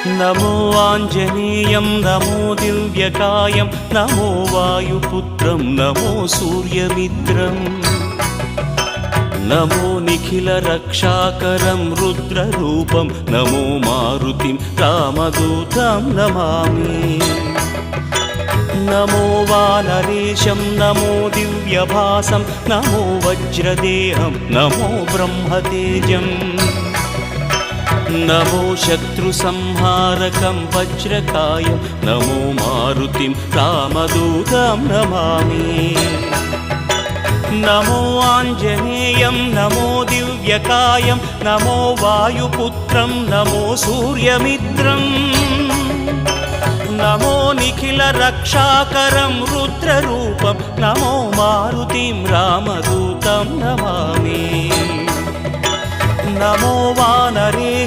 नमो आञ्जनेयं नमो दिव्यकायं नमो वायुपुत्रं नमो सूर्यमित्रम् नमो निखिलरक्षाकरं रुद्ररूपं नमो मारुतिं रामदूतं Namami नमो वानरेशं नमो दिव्यभासं नमो वज्रदेहं नमो ब्रह्मतेजम् नमो शत्रुसंहारकं वज्रकायं नमो मारुतिं रामदूतं Namami नमो आञ्जनेयं नमो दिव्यकायं नमो वायुपुत्रं नमो सूर्यमित्रम् नमो निखिलरक्षाकरं रुद्ररूपं नमो मारुतिं रामदूतं Namami नमो वानरेश